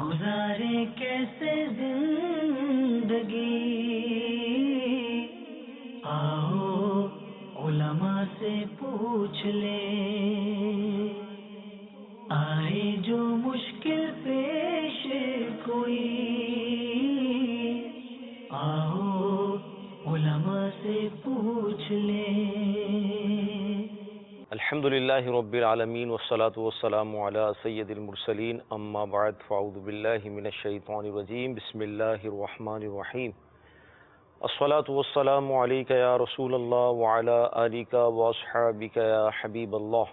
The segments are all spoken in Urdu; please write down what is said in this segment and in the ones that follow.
گزارے کیسے زندگی، آؤ علماء سے پوچھ لیں، آئے جو مشکل پیش کوئی، آؤ علماء سے پوچھ لیں۔ الحمدللہ رب العالمین والصلاة والسلام علی سید المرسلین، اما بعد فاعوذ باللہ من الشیطان الرجیم، بسم اللہ الرحمن الرحیم۔ الصلاة والسلام علیک یا رسول اللہ وعلی آلک واصحابک یا حبیب اللہ۔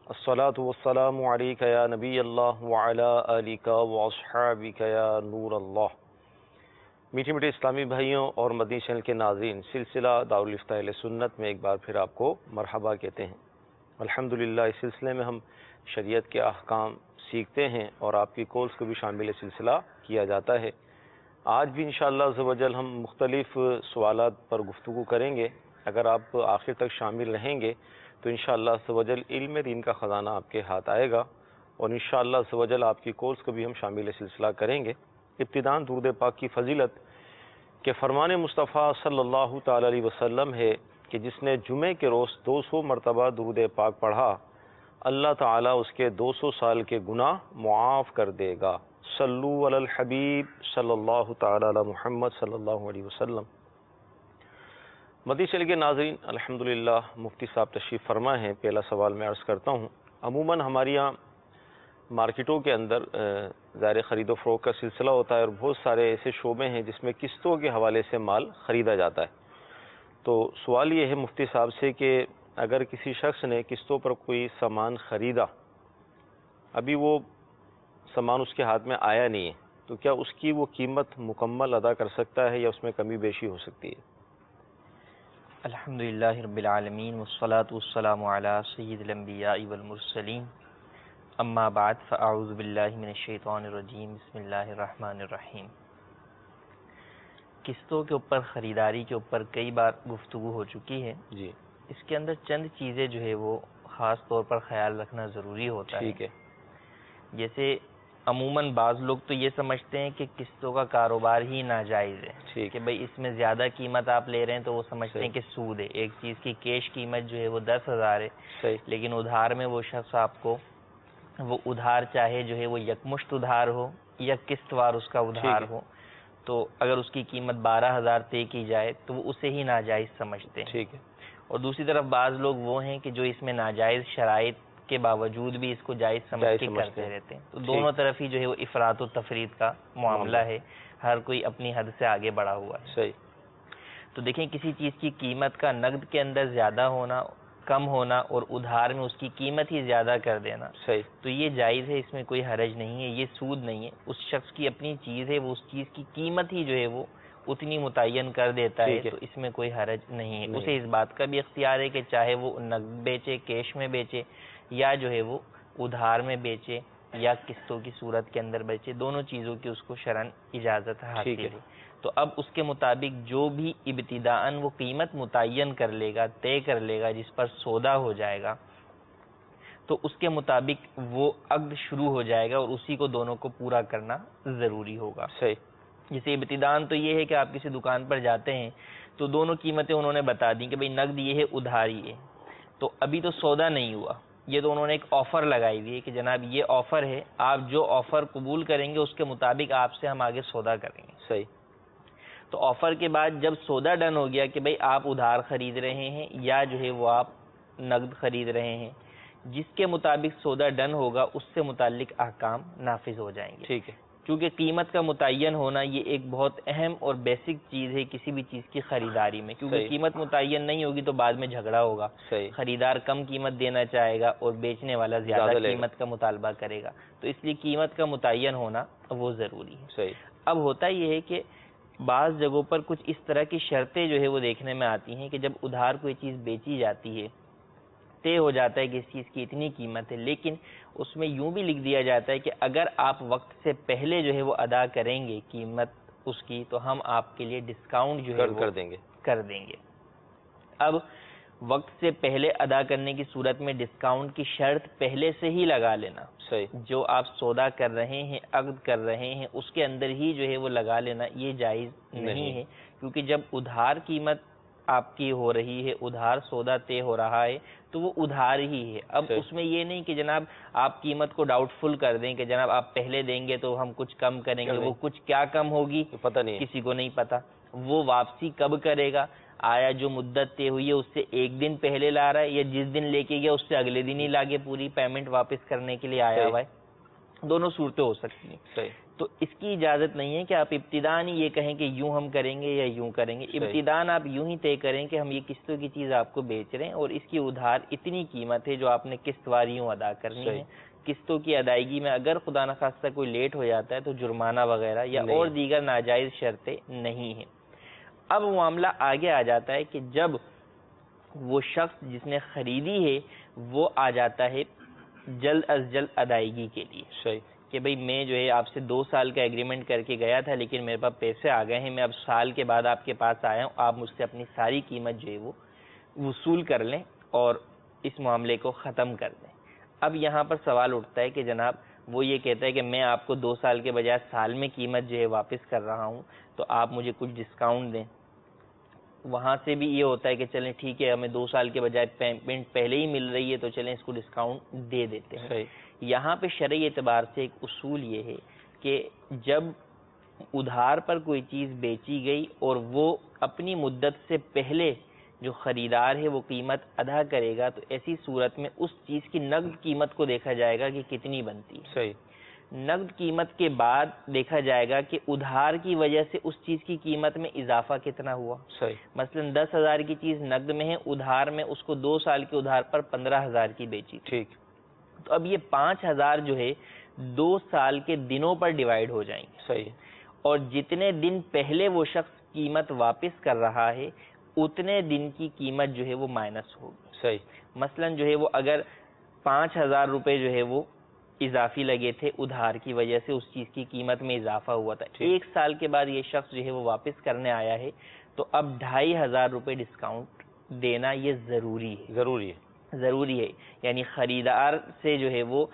الصلاة والسلام علیک یا نبی اللہ وعلی آلک واصحابک یا نور اللہ۔ میٹھے میٹھے اسلامی بھائیوں اور مدنی چینل کے ناظرین، سلسلہ دارالفتاء اہل سنت میں ایک بار پھر آپ کو مرحبا کہتے ہیں۔ الحمدللہ اس سلسلے میں ہم شریعت کے احکام سیکھتے ہیں اور آپ کی کالز کو بھی شامل سلسلہ کیا جاتا ہے۔ آج بھی انشاءاللہ عز و جل ہم مختلف سوالات پر گفتگو کریں گے۔ اگر آپ آخر تک شامل رہیں گے تو انشاءاللہ عز و جل علم دین کا خزانہ آپ کے ہاتھ آئے گا، اور انشاءاللہ عز و جل آپ کی کالز کو بھی ہم شامل سلسلہ کریں گے۔ ابتداً درود پاک کی فضیلت کہ فرمان مصطفیٰ صلی اللہ تعالی علیہ وسلم ہے کہ جس نے جمعے کے روز 200 مرتبہ درود پاک پڑھا، اللہ تعالیٰ اس کے 200 سال کے گناہ معاف کر دے گا۔ صلو علی الحبیب صلی اللہ تعالی علی محمد صلی اللہ علیہ وسلم۔ مدنی چینل کے ناظرین، الحمدللہ مفتی صاحب تشریف فرما ہیں۔ پہلا سوال میں عرض کرتا ہوں، عموماً ہمارے یہاں مارکیٹوں کے اندر ظاہر خرید و فروخت کا سلسلہ ہوتا ہے، اور بہت سارے ایسے شعبے ہیں جس میں قسطوں کے حوالے سے مال خریدا جاتا ہے۔ تو سوال یہ ہے مفتی صاحب سے کہ اگر کسی شخص نے قسطوں پر کوئی سامان خریدا، ابھی وہ سامان اس کے ہاتھ میں آیا نہیں ہے، تو کیا اس کی وہ قیمت مکمل ادا کر سکتا ہے یا اس میں کمی بیشی ہو سکتی ہے؟ الحمدللہ رب العالمین والصلاة والسلام علی سید الانبیاء والمرسلین، اما بعد فاعوذ باللہ من الشیطان الرجیم، بسم اللہ الرحمن الرحیم۔ قسطوں کے اوپر، خریداری کے اوپر کئی بار گفتگو ہو چکی ہے۔ جی، اس کے اندر چند چیزیں جو ہے وہ خاص طور پر خیال رکھنا ضروری ہوتا ہے۔ ٹھیک ہے۔ جیسے عموماً بعض لوگ تو یہ سمجھتے ہیں کہ قسطوں کا کاروبار ہی ناجائز ہے، ٹھیک کہ بھئی اس میں زیادہ قیمت آپ لے رہے ہیں تو وہ سمجھتے ہیں کہ سود ہے۔ ایک چیز کی کیش قیمت جو ہے وہ 10,000 ہے، صحیح، لیکن ادھار میں وہ شخص آپ کو وہ ادھار چاہے جو ہے وہ یکمشت ادھار ہو یا قسط وار اس کا ادھار ہو، تو اگر اس کی قیمت 12,000 طے کی جائے تو وہ اسے ہی ناجائز سمجھتے ہیں۔ ٹھیک ہے، اور دوسری طرف بعض لوگ وہ ہیں کہ جو اس میں ناجائز شرائط کے باوجود بھی اس کو جائز سمجھ کے کرتے رہتے ہیں۔ تو دونوں طرف ہی جو ہے وہ افراط و تفرید کا معاملہ ہے، ہر کوئی اپنی حد سے آگے بڑھا ہوا ہے۔ صحیح۔ تو دیکھیں کسی چیز کی قیمت کا نقد کے اندر زیادہ ہونا، کم ہونا، اور ادھار میں اس کی قیمت ہی زیادہ کر دینا، صحیح، تو یہ جائز ہے، اس میں کوئی حرج نہیں ہے، یہ سود نہیں ہے۔ اس شخص کی اپنی چیز ہے، وہ اس چیز کی قیمت ہی جو ہے وہ اتنی متعین کر دیتا ہے، تو اس میں کوئی حرج نہیں ہے۔ اسے اس بات کا بھی اختیار ہے کہ چاہے وہ نقد بیچے، کیش میں بیچے، یا جو ہے وہ ادھار میں بیچے یا قسطوں کی صورت کے اندر بیچے، دونوں چیزوں کی اس کو شرعاً اجازت حاصل ہے۔ تو اب اس کے مطابق جو بھی ابتداءً وہ قیمت متعین کر لے گا، طے کر لے گا، جس پر سودا ہو جائے گا، تو اس کے مطابق وہ عقد شروع ہو جائے گا، اور اسی کو دونوں کو پورا کرنا ضروری ہوگا۔ صحیح۔ جیسے ابتداءً تو یہ ہے کہ آپ کسی دکان پر جاتے ہیں تو دونوں قیمتیں انہوں نے بتا دیں کہ بھئی نقد یہ ہے، ادھار یہ ہے، تو ابھی تو سودا نہیں ہوا، یہ تو انہوں نے ایک آفر لگائی ہوئی ہے کہ جناب یہ آفر ہے، آپ جو آفر قبول کریں گے اس کے مطابق آپ سے ہم آگے سودا کریں گے۔ صحیح۔ تو آفر کے بعد جب سودا ڈن ہو گیا کہ بھئی آپ ادھار خرید رہے ہیں یا جو ہے وہ آپ نقد خرید رہے ہیں، جس کے مطابق سودا ڈن ہوگا اس سے متعلق احکام نافذ ہو جائیں گے۔ ٹھیک ہے۔ کیونکہ قیمت کا متعین ہونا یہ ایک بہت اہم اور بیسک چیز ہے کسی بھی چیز کی خریداری میں، کیونکہ قیمت متعین نہیں ہوگی تو بعد میں جھگڑا ہوگا، خریدار کم قیمت دینا چاہے گا اور بیچنے والا زیادہ قیمت کا مطالبہ کرے گا، تو اس لیے قیمت کا متعین ہونا وہ ضروری ہے۔ اب ہوتا یہ ہے کہ بعض جگہوں پر کچھ اس طرح کی شرطیں جو ہے وہ دیکھنے میں آتی ہیں کہ جب ادھار کوئی چیز بیچی جاتی ہے، طے ہو جاتا ہے کہ اس چیز کی اتنی قیمت ہے، لیکن اس میں یوں بھی لکھ دیا جاتا ہے کہ اگر آپ وقت سے پہلے جو ہے وہ ادا کریں گے قیمت اس کی، تو ہم آپ کے لیے ڈسکاؤنٹ جو ہے وہ کر دیں گے۔ اب وقت سے پہلے ادا کرنے کی صورت میں ڈسکاؤنٹ کی شرط پہلے سے ہی لگا لینا. صحیح. جو آپ سودا کر رہے ہیں، عقد کر رہے ہیں، اس کے اندر ہی جو ہے وہ لگا لینا یہ جائز نہیں ہے، کیونکہ جب ادھار قیمت آپ کی ہو رہی ہے، ادھار سودا طے ہو رہا ہے تو وہ ادھار ہی ہے. اب اس میں یہ نہیں کہ جناب آپ قیمت کو ڈاؤٹ فل کر دیں کہ جناب آپ پہلے دیں گے تو ہم کچھ کم کریں گے. وہ کچھ کیا کم ہوگی پتہ نہیں، کسی کو نہیں پتا. وہ واپسی کب کرے گا؟ آیا جو مدت طے ہوئی ہے اس سے ایک دن پہلے لا رہا ہے، یا جس دن لے کے گیا اس سے اگلے دن ہی لاگے پوری پیمنٹ واپس کرنے کے لیے آیا ہوا ہے. دونوں صورتیں ہو سکتی ہیں. صحیح. تو اس کی اجازت نہیں ہے کہ آپ ابتداً یہ کہیں کہ یوں ہم کریں گے یا یوں کریں گے. ابتداً آپ یوں ہی طے کریں کہ ہم یہ قسطوں کی چیز آپ کو بیچ رہے ہیں اور اس کی ادھار اتنی قیمت ہے جو آپ نے قسط واری یوں ادا کرنی ہے. قسطوں کی ادائیگی میں اگر خدا نخواستہ کوئی لیٹ ہو جاتا ہے تو جرمانہ وغیرہ یا اور دیگر ناجائز شرطیں نہیں ہیں. اب معاملہ آگے آ جاتا ہے کہ جب وہ شخص جس نے خریدی ہے وہ آ جاتا ہے جلد از جلد ادائیگی کے لیے. صحیح. کہ بھئی میں جو ہے آپ سے 2 سال کا ایگریمنٹ کر کے گیا تھا لیکن میرے پاس پیسے آ گئے ہیں، میں اب سال کے بعد آپ کے پاس آیا ہوں، آپ مجھ سے اپنی ساری قیمت جو ہے وہ وصول کر لیں اور اس معاملے کو ختم کر دیں. اب یہاں پر سوال اٹھتا ہے کہ جناب وہ یہ کہتا ہے کہ میں آپ کو 2 سال کے بجائے سال میں قیمت جو ہے واپس کر رہا ہوں تو آپ مجھے کچھ ڈسکاؤنٹ دیں. وہاں سے بھی یہ ہوتا ہے کہ چلیں ٹھیک ہے ہمیں 2 سال کے بجائے پیمنٹ پہلے ہی مل رہی ہے تو چلیں اس کو ڈسکاؤنٹ دے دیتے ہیں. یہاں پہ شرعی اعتبار سے ایک اصول یہ ہے کہ جب ادھار پر کوئی چیز بیچی گئی اور وہ اپنی مدت سے پہلے جو خریدار ہے وہ قیمت ادا کرے گا تو ایسی صورت میں اس چیز کی نقد قیمت کو دیکھا جائے گا کہ کتنی بنتی ہے. صحیح. نقد قیمت کے بعد دیکھا جائے گا کہ ادھار کی وجہ سے اس چیز کی قیمت میں اضافہ کتنا ہوا. صحیح. مثلا 10,000 کی چیز نقد میں ہے، ادھار میں اس کو 2 سال کے ادھار پر 15,000 کی بیچی. ٹھیک. تو اب یہ 5,000 جو ہے 2 سال کے دنوں پر ڈیوائیڈ ہو جائیں گے. صحیح. اور جتنے دن پہلے وہ شخص قیمت واپس کر رہا ہے اتنے دن کی قیمت جو ہے وہ مائنس ہوگی. صحیح. مثلا جو ہے وہ اگر 5,000 روپے جو ہے وہ اضافی لگے تھے ادھار کی وجہ سے اس چیز کی قیمت میں اضافہ ہوا تھا، 1 سال کے بعد یہ شخص جو ہے وہ واپس کرنے آیا ہے تو اب 2,500 روپے ڈسکاؤنٹ دینا یہ ضروری ہے. یعنی خریدار سے جو ہے وہ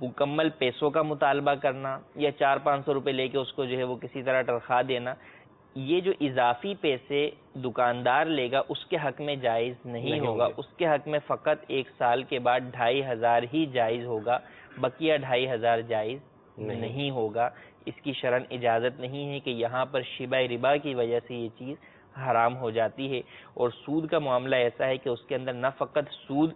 مکمل پیسوں کا مطالبہ کرنا یا 400-500 روپے لے کے اس کو جو ہے وہ کسی طرح تنخواہ دینا، یہ جو اضافی پیسے دکاندار لے گا اس کے حق میں جائز نہیں ہوگا. اس کے حق میں فقط 1 سال کے بعد 2,500 ہی جائز ہوگا، بقیہ 2,500 جائز نہیں ہوگا. اس کی شرعاً اجازت نہیں ہے کہ یہاں پر شبہ ربا کی وجہ سے یہ چیز حرام ہو جاتی ہے. اور سود کا معاملہ ایسا ہے کہ اس کے اندر نہ فقط سود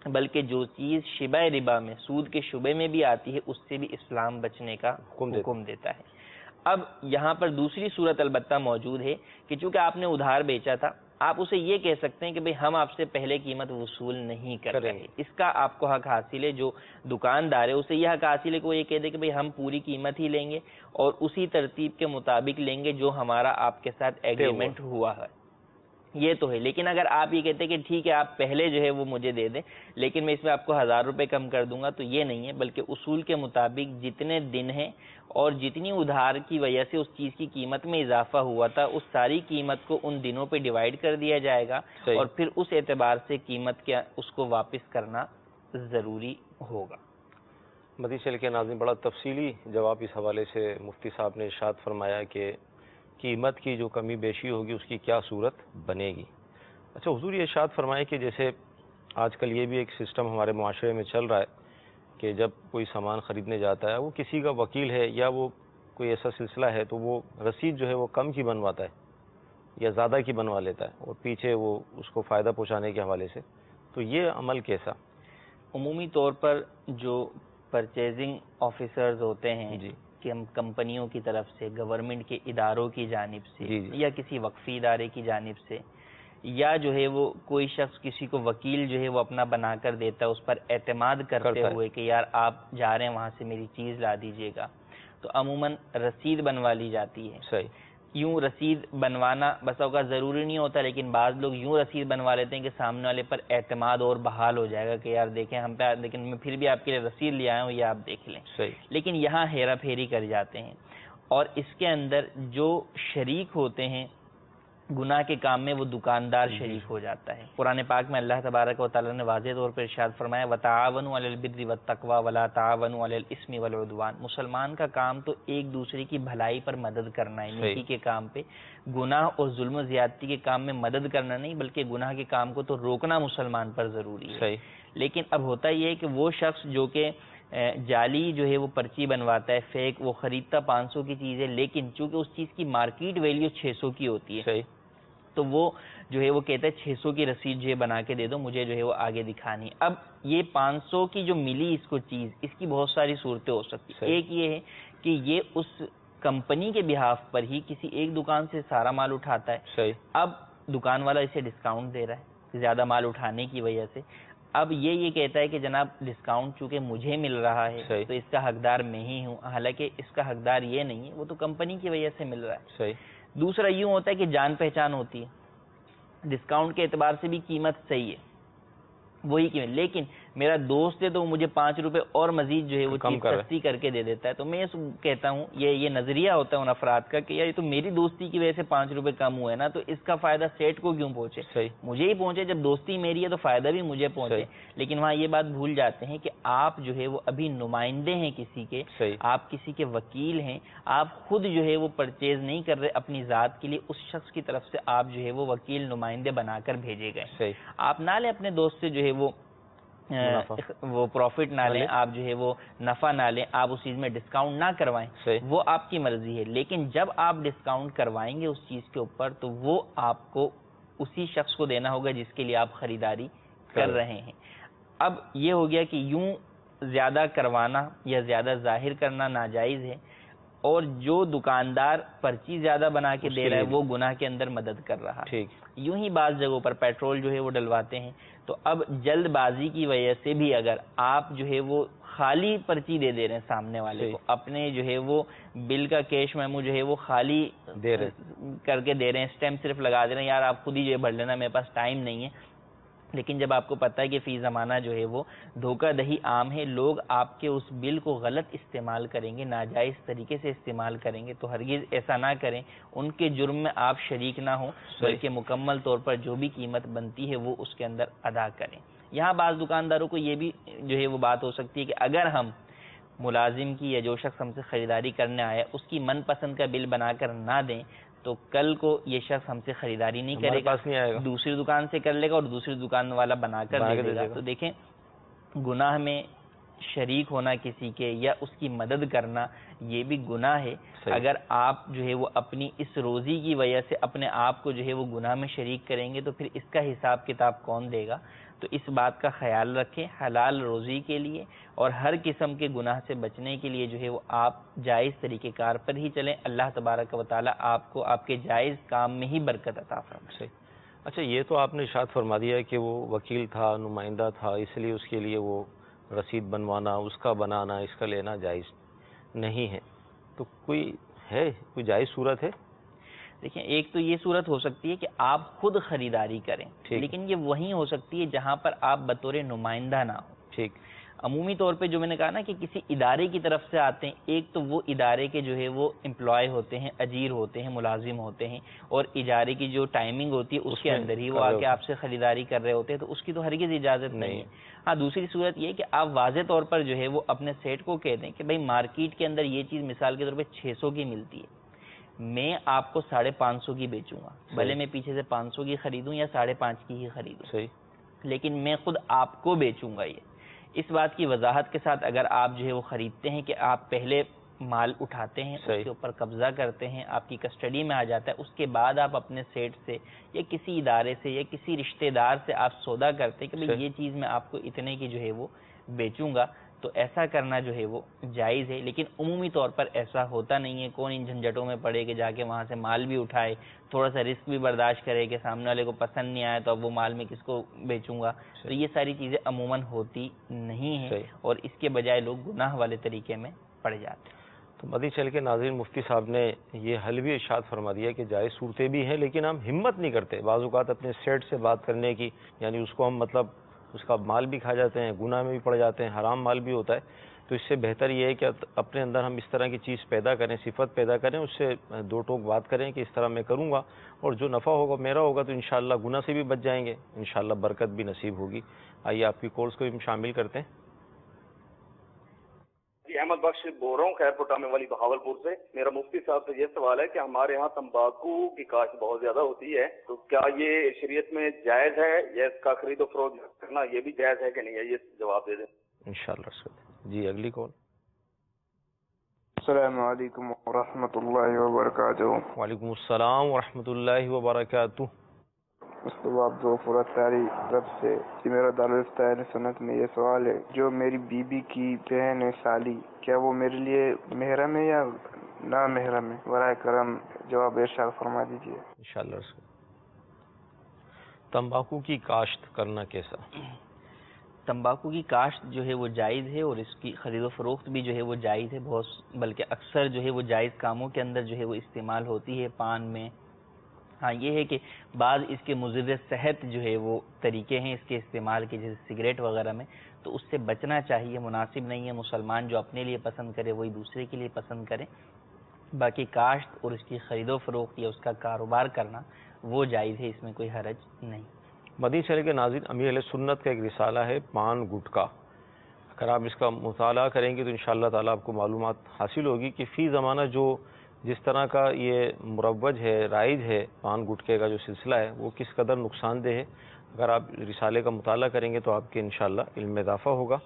بلکہ جو چیز شبہ ربا میں سود کے شبے میں بھی آتی ہے اس سے بھی اسلام بچنے کا حکم دیتا ہے. اب یہاں پر دوسری صورت البتہ موجود ہے کہ چونکہ آپ نے ادھار بیچا تھا آپ اسے یہ کہہ سکتے ہیں کہ بھئی ہم آپ سے پہلے قیمت وصول نہیں کر رہے. اس کا آپ کو حق حاصل ہے. جو دکاندار ہے اسے یہ حق حاصل ہے کہ وہ یہ کہہ دے کہ بھئی ہم پوری قیمت ہی لیں گے اور اسی ترتیب کے مطابق لیں گے جو ہمارا آپ کے ساتھ ایگریمنٹ ہوا ہے. یہ تو ہے. لیکن اگر آپ یہ کہتے ہیں کہ ٹھیک ہے آپ پہلے جو ہے وہ مجھے دے دیں لیکن میں اس میں آپ کو 1,000 روپے کم کر دوں گا، تو یہ نہیں ہے، بلکہ اصول کے مطابق جتنے دن ہیں اور جتنی ادھار کی وجہ سے اس چیز کی قیمت میں اضافہ ہوا تھا اس ساری قیمت کو ان دنوں پہ ڈیوائیڈ کر دیا جائے گا اور پھر اس اعتبار سے قیمت کیا اس کو واپس کرنا ضروری ہوگا. مدنی چینل کے ناظرین، بڑا تفصیلی جواب اس حوالے سے مفتی صاحب نے ارشاد فرمایا کہ قیمت کی جو کمی بیشی ہوگی اس کی کیا صورت بنے گی. اچھا حضور یہ ارشاد فرمائے کہ جیسے آج کل یہ بھی ایک سسٹم ہمارے معاشرے میں چل رہا ہے کہ جب کوئی سامان خریدنے جاتا ہے وہ کسی کا وکیل ہے یا وہ کوئی ایسا سلسلہ ہے تو وہ رسید جو ہے وہ کم کی بنواتا ہے یا زیادہ کی بنوا لیتا ہے اور پیچھے وہ اس کو فائدہ پہنچانے کے حوالے سے، تو یہ عمل کیسا؟ عمومی طور پر جو پرچیزنگ آفیسرز ہوتے ہیں کہ ہم کمپنیوں کی طرف سے، گورنمنٹ کے اداروں کی جانب سے یا کسی وقفی ادارے کی جانب سے یا جو ہے وہ کوئی شخص کسی کو وکیل جو ہے وہ اپنا بنا کر دیتا ہے اس پر اعتماد کرتے ہوئے کہ یار آپ جا رہے ہیں وہاں سے میری چیز لا دیجیے گا، تو عموماً رسید بنوا لی جاتی ہے. صحیح. یوں رسید بنوانا بس اوقات ضروری نہیں ہوتا لیکن بعض لوگ یوں رسید بنوا لیتے ہیں کہ سامنے والے پر اعتماد اور بحال ہو جائے گا کہ یار دیکھیں ہم پہ، لیکن میں پھر بھی آپ کے لیے رسید لے آیا ہوں یہ آپ دیکھ لیں. صحیح. لیکن یہاں ہیرا پھیری کر جاتے ہیں اور اس کے اندر جو شریک ہوتے ہیں گناہ کے کام میں وہ دکاندار شریک ہو جاتا ہے۔ قرآن پاک میں اللہ تبارک و تعالیٰ نے واضح طور پر ارشاد فرمایا وَتَعَاوَنُوا عَلَى الْبِرِّ وَالتَّقْوَىٰ وَلَا تَعَاوَنُوا عَلَى الْإِثْمِ وَالْعُدْوَانِ۔ مسلمان کا کام تو ایک دوسرے کی بھلائی پر مدد کرنا ہے، نیکی کے کام پہ، گناہ اور ظلم و زیادتی کے کام میں مدد کرنا نہیں، بلکہ گناہ کے کام کو تو روکنا مسلمان پر ضروری ہے۔ لیکن اب ہوتا یہ ہے کہ وہ شخص جو کہ جعلی جو ہے وہ پرچی بنواتا ہے، فیک، وہ خریدتا 500 کی چیز ہے، لیکن چونکہ اس چیز کی مارکیٹ ویلیو 600 کی ہوتی ہے، تو وہ جو ہے وہ کہتا ہے 600 کی رسید جو ہے بنا کے دے دو، مجھے جو ہے وہ آگے دکھانی۔ اب یہ 500 کی جو ملی اس کو چیز، اس کی بہت ساری صورتیں ہو سکتی ہیں۔ ایک یہ ہے کہ یہ اس کمپنی کے بہاف پر ہی کسی ایک دکان سے سارا مال اٹھاتا ہے، اب دکان والا اسے ڈسکاؤنٹ دے رہا ہے زیادہ مال اٹھانے کی وجہ سے، اب یہ کہتا ہے کہ جناب ڈسکاؤنٹ چونکہ مجھے مل رہا ہے تو اس کا حقدار میں ہی ہوں، حالانکہ اس کا حقدار یہ نہیں ہے، وہ تو کمپنی کی وجہ سے مل رہا ہے۔ دوسرا یوں ہوتا ہے کہ جان پہچان ہوتی ہے، ڈسکاؤنٹ کے اعتبار سے بھی قیمت صحیح ہے، وہی قیمت، لیکن میرا دوست ہے تو مجھے 5 روپے اور مزید جو ہے وہ چیز سستی کر کے دے دیتا ہے، تو میں کہتا ہوں یہ نظریہ ہوتا ہے ان افراد کا کہ یار یہ تو میری دوستی کی وجہ سے 5 روپے کم ہوئے نا، تو اس کا فائدہ سیٹ کو کیوں پہنچے، مجھے ہی پہنچے، جب دوستی میری ہے تو فائدہ بھی مجھے پہنچے۔ لیکن وہاں یہ بات بھول جاتے ہیں کہ آپ جو ہے وہ ابھی نمائندے ہیں کسی کے، آپ کسی کے وکیل ہیں، آپ خود جو ہے وہ پرچیز نہیں کر رہے اپنی ذات کے لیے، اس شخص کی طرف سے آپ جو ہے وہ وکیل نمائندے بنا کر بھیجے گئے۔ آپ نہ لیں اپنے دوست سے جو ہے وہ پروفٹ نہ لیں، آپ جو ہے وہ نفع نہ لیں، آپ اس چیز میں ڈسکاؤنٹ نہ کروائیں، وہ آپ کی مرضی ہے، لیکن جب آپ ڈسکاؤنٹ کروائیں گے اس چیز کے اوپر تو وہ آپ کو اسی شخص کو دینا ہوگا جس کے لیے آپ خریداری کر رہے ہیں۔ اب یہ ہو گیا کہ یوں زیادہ کروانا یا زیادہ ظاہر کرنا ناجائز ہے، اور جو دکاندار پرچی زیادہ بنا کے دے رہا ہے وہ گناہ کے اندر مدد کر رہا ہے۔ یوں ہی بعض جگہوں پر پیٹرول جو ہے وہ ڈلواتے ہیں، تو اب جلد بازی کی وجہ سے بھی اگر آپ جو ہے وہ خالی پرچی دے رہے ہیں سامنے والے کو، اپنے جو ہے وہ بل کا کیش میمو جو ہے وہ خالی کر کے دے رہے ہیں، اسٹیمپ صرف لگا دے رہے ہیں، یار آپ خود ہی جو ہے بھر لینا، میرے پاس ٹائم نہیں ہے، لیکن جب آپ کو پتہ ہے کہ فی زمانہ جو ہے وہ دھوکہ دہی عام ہے، لوگ آپ کے اس بل کو غلط استعمال کریں گے، ناجائز طریقے سے استعمال کریں گے، تو ہرگز ایسا نہ کریں، ان کے جرم میں آپ شریک نہ ہوں، بلکہ مکمل طور پر جو بھی قیمت بنتی ہے وہ اس کے اندر ادا کریں۔ یہاں بعض دکانداروں کو یہ بھی جو ہے وہ بات ہو سکتی ہے کہ اگر ہم ملازم کی یا جو شخص ہم سے خریداری کرنے آیا اس کی من پسند کا بل بنا کر نہ دیں تو کل کو یہ شخص ہم سے خریداری نہیں کرے گا، دوسری دکان سے کر لے گا اور دوسری دکان والا بنا کر دے دے گا۔ تو دیکھیں گناہ میں شریک ہونا کسی کے یا اس کی مدد کرنا یہ بھی گناہ ہے۔ اگر آپ جو ہے وہ اپنی اس روزی کی وجہ سے اپنے آپ کو جو ہے وہ گناہ میں شریک کریں گے تو پھر اس کا حساب کتاب کون دے گا؟ تو اس بات کا خیال رکھیں، حلال روزی کے لیے اور ہر قسم کے گناہ سے بچنے کے لیے جو ہے وہ آپ جائز طریقہ کار پر ہی چلیں، اللہ تبارک و تعالیٰ آپ کو آپ کے جائز کام میں ہی برکت عطا فرمائے۔ اچھا، یہ تو آپ نے ارشاد فرما دیا ہے کہ وہ وکیل تھا، نمائندہ تھا، اس لیے اس کے لیے وہ رسید بنوانا، اس کا بنانا، اس کا لینا جائز نہیں ہے، تو کوئی جائز صورت ہے؟ دیکھیں، ایک تو یہ صورت ہو سکتی ہے کہ آپ خود خریداری کریں، لیکن یہ وہیں ہو سکتی ہے جہاں پر آپ بطور نمائندہ نہ ہوں۔ ٹھیک، عمومی طور پہ جو میں نے کہا نا کہ کسی ادارے کی طرف سے آتے ہیں، ایک تو وہ ادارے کے جو ہے وہ امپلائی ہوتے ہیں، اجیر ہوتے ہیں، ملازم ہوتے ہیں، اور اجارے کی جو ٹائمنگ ہوتی ہے اس کے اندر ہی وہ آ کے آپ سے خریداری کر رہے ہوتے ہیں، تو اس کی تو ہرگز اجازت نہیں ہے۔ ہاں، دوسری صورت یہ ہے کہ آپ واضح طور پر جو ہے وہ اپنے سیٹ کو کہہ دیں کہ بھائی مارکیٹ کے اندر یہ چیز مثال کے طور پہ 600 کی ملتی ہے، میں آپ کو 550 کی بیچوں گا، بھلے میں پیچھے سے 500 کی خریدوں یا 550 کی ہی خریدوں، لیکن میں خود آپ کو بیچوں گا۔ یہ اس بات کی وضاحت کے ساتھ اگر آپ جو ہے وہ خریدتے ہیں کہ آپ پہلے مال اٹھاتے ہیں، اس کے اوپر قبضہ کرتے ہیں، آپ کی کسٹڈی میں آ جاتا ہے، اس کے بعد آپ اپنے سیٹ سے یا کسی ادارے سے یا کسی رشتہ دار سے آپ سودا کرتے ہیں کہ بھئی یہ چیز میں آپ کو اتنے کی جو ہے وہ بیچوں گا، تو ایسا کرنا جو ہے وہ جائز ہے۔ لیکن عمومی طور پر ایسا ہوتا نہیں ہے، کون ان جھنجھٹوں میں پڑے کہ جا کے وہاں سے مال بھی اٹھائے، تھوڑا سا رسک بھی برداشت کرے کہ سامنے والے کو پسند نہیں آیا تو اب وہ مال میں کس کو بیچوں گا، تو یہ ساری چیزیں عموماً ہوتی نہیں ہیں، اور اس کے بجائے لوگ گناہ والے طریقے میں پڑ جاتے ہیں۔ تو مدنی چل کے ناظرین، مفتی صاحب نے یہ حل بھی ارشاد فرما دیا کہ جائز صورتیں بھی ہیں، لیکن ہم ہمت نہیں کرتے بعض اوقات اپنے سیٹ سے بات کرنے کی، یعنی اس کو ہم اس کا مال بھی کھا جاتے ہیں، گناہ میں بھی پڑ جاتے ہیں، حرام مال بھی ہوتا ہے، تو تو اس سے بہتر یہ ہے کہ اپنے اندر ہم اس طرح کی چیز پیدا کریں، صفت پیدا کریں، اس سے دو ٹوک بات کریں کہ اس طرح میں کروں گا اور جو نفع ہوگا میرا ہوگا، تو انشاءاللہ گناہ سے بھی بچ جائیں گے، انشاءاللہ برکت بھی نصیب ہوگی۔ آئیے آپ کی کالز کو بھی ہم شامل کرتے ہیں۔ جی احمد بخش بول رہا ہوں، خیر پٹامے والی بہاولپور سے۔ میرا مفتی صاحب سے یہ سوال ہے کہ ہمارے ہاں تمباکو کی کاشت بہت زیادہ ہوتی ہے، تو کیا یہ شریعت میں جائز ہے یا اس کا خرید و فروخت کرنا یہ بھی جائز ہے کہ نہیں ہے؟ یہ جواب دے دیں انشاءاللہ۔ جی اگلی کال۔ السلام علیکم ورحمۃ اللہ وبرکاتہ۔ وعلیکم السلام ورحمۃ اللہ وبرکاتہ۔ مصطفیٰ عبدالغفور اتاری طرف سے۔ جی میرا دارالفتہ اہل سنت میں یہ سوال ہے، جو میری بیوی کی بہن ہے سالی، کیا وہ میرے لیے محرم ہے یا نا محرم ہے؟ براہ کرم جواب ارشاد فرما دیجیے انشاءاللہ۔ تمباکو کی کاشت کرنا کیسا؟ تمباکو کی کاشت جو ہے وہ جائز ہے، اور اس کی خرید و فروخت بھی جو ہے وہ جائز ہے، بہت بلکہ اکثر جو ہے وہ جائز کاموں کے اندر جو ہے وہ استعمال ہوتی ہے، پان میں۔ ہاں یہ ہے کہ بعض اس کے مضر صحت جو ہے وہ طریقے ہیں اس کے استعمال کے، جیسے سگریٹ وغیرہ میں، تو اس سے بچنا چاہیے، مناسب نہیں ہے۔ مسلمان جو اپنے لیے پسند کرے وہی دوسرے کے لیے پسند کرے۔ باقی کاشت اور اس کی خرید و فروخت یا اس کا کاروبار کرنا وہ جائز ہے، اس میں کوئی حرج نہیں۔ مدنی چینل کے ناظرین، امیر اہل سنت کا ایک رسالہ ہے پان گٹکا، اگر آپ اس کا مطالعہ کریں گے تو انشاءاللہ تعالیٰ آپ کو معلومات حاصل ہوگی کہ فی زمانہ جو جس طرح کا یہ مروج ہے، رائج ہے پان گٹکے کا جو سلسلہ ہے، وہ کس قدر نقصان دہ ہے۔ اگر آپ رسالے کا مطالعہ کریں گے تو آپ کے انشاءاللہ علم میں اضافہ ہوگا۔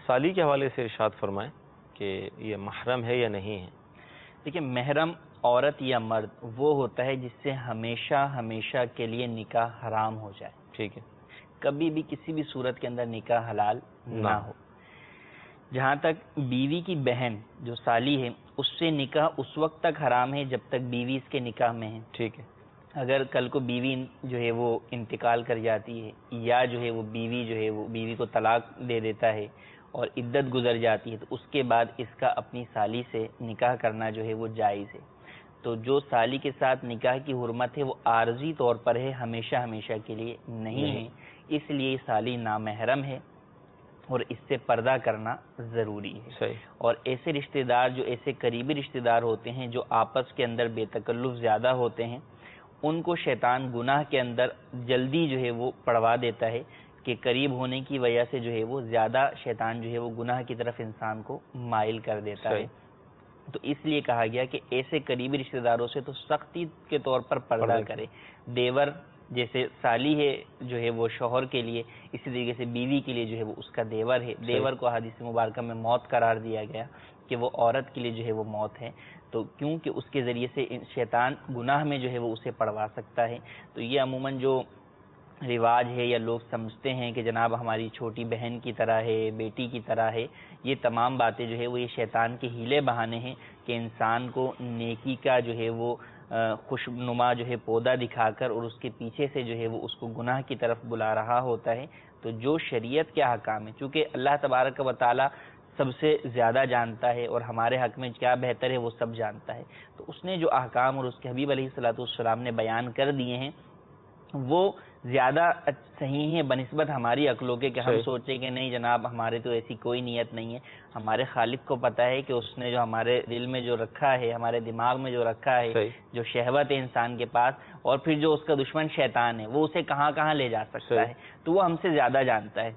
سالی کے حوالے سے ارشاد فرمائیں کہ یہ محرم ہے یا نہیں ہے؟ دیکھیں، محرم عورت یا مرد وہ ہوتا ہے جس سے ہمیشہ ہمیشہ کے لیے نکاح حرام ہو جائے، ٹھیک ہے، کبھی بھی کسی بھی صورت کے اندر نکاح حلال نہ ہو۔ جہاں تک بیوی کی بہن جو سالی ہے، اس سے نکاح اس وقت تک حرام ہے جب تک بیوی اس کے نکاح میں ہے۔ ٹھیک ہے، اگر کل کو بیوی جو ہے وہ انتقال کر جاتی ہے، یا جو ہے وہ بیوی کو طلاق دے دیتا ہے اور عدت گزر جاتی ہے، تو اس کے بعد اس کا اپنی سالی سے نکاح کرنا جو ہے وہ جائز ہے۔ تو جو سالی کے ساتھ نکاح کی حرمت ہے وہ عارضی طور پر ہے، ہمیشہ ہمیشہ کے لیے نہیں ہے، اس لیے سالی نامحرم ہے اور اس سے پردہ کرنا ضروری ہے۔ صحیح۔ اور ایسے رشتہ دار جو ایسے قریبی رشتہ دار ہوتے ہیں جو آپس کے اندر بے تکلف زیادہ ہوتے ہیں، ان کو شیطان گناہ کے اندر جلدی جو ہے وہ پڑوا دیتا ہے، کہ قریب ہونے کی وجہ سے جو ہے وہ زیادہ شیطان جو ہے وہ گناہ کی طرف انسان کو مائل کر دیتا ہے۔ تو اس لیے کہا گیا کہ ایسے قریبی رشتہ داروں سے تو سختی کے طور پر پردہ کرے۔ دیور جیسے سالی ہے جو ہے وہ شوہر کے لیے، اسی طریقے سے بیوی کے لیے جو ہے وہ اس کا دیور ہے۔ دیور کو حدیث مبارکہ میں موت قرار دیا گیا کہ وہ عورت کے لیے جو ہے وہ موت ہے، تو کیونکہ اس کے ذریعے سے شیطان گناہ میں جو ہے وہ اسے پڑوا سکتا ہے۔ تو یہ عموماً جو رواج ہے یا لوگ سمجھتے ہیں کہ جناب ہماری چھوٹی بہن کی طرح ہے، بیٹی کی طرح ہے، یہ تمام باتیں جو ہے وہ یہ شیطان کے ہیلے بہانے ہیں کہ انسان کو نیکی کا جو ہے وہ خوشنما جو ہے پودا دکھا کر اور اس کے پیچھے سے جو ہے وہ اس کو گناہ کی طرف بلا رہا ہوتا ہے۔ تو جو شریعت کے احکام ہے، چونکہ اللہ تبارک و تعالی سب سے زیادہ جانتا ہے اور ہمارے حق میں کیا بہتر ہے وہ سب جانتا ہے، تو اس نے جو احکام اور اس کے حبیب علیہ الصلوۃ والسلام نے بیان کر دیے ہیں وہ زیادہ صحیح ہیں بنسبت ہماری عقلوں کے، کہ ہم سوچیں کہ نہیں جناب ہمارے تو ایسی کوئی نیت نہیں ہے۔ ہمارے خالق کو پتہ ہے کہ اس نے جو ہمارے دل میں جو رکھا ہے، ہمارے دماغ میں جو رکھا ہے، جو شہوت ہے انسان کے پاس، اور پھر جو اس کا دشمن شیطان ہے وہ اسے کہاں کہاں لے جا سکتا ہے، تو وہ ہم سے زیادہ جانتا ہے۔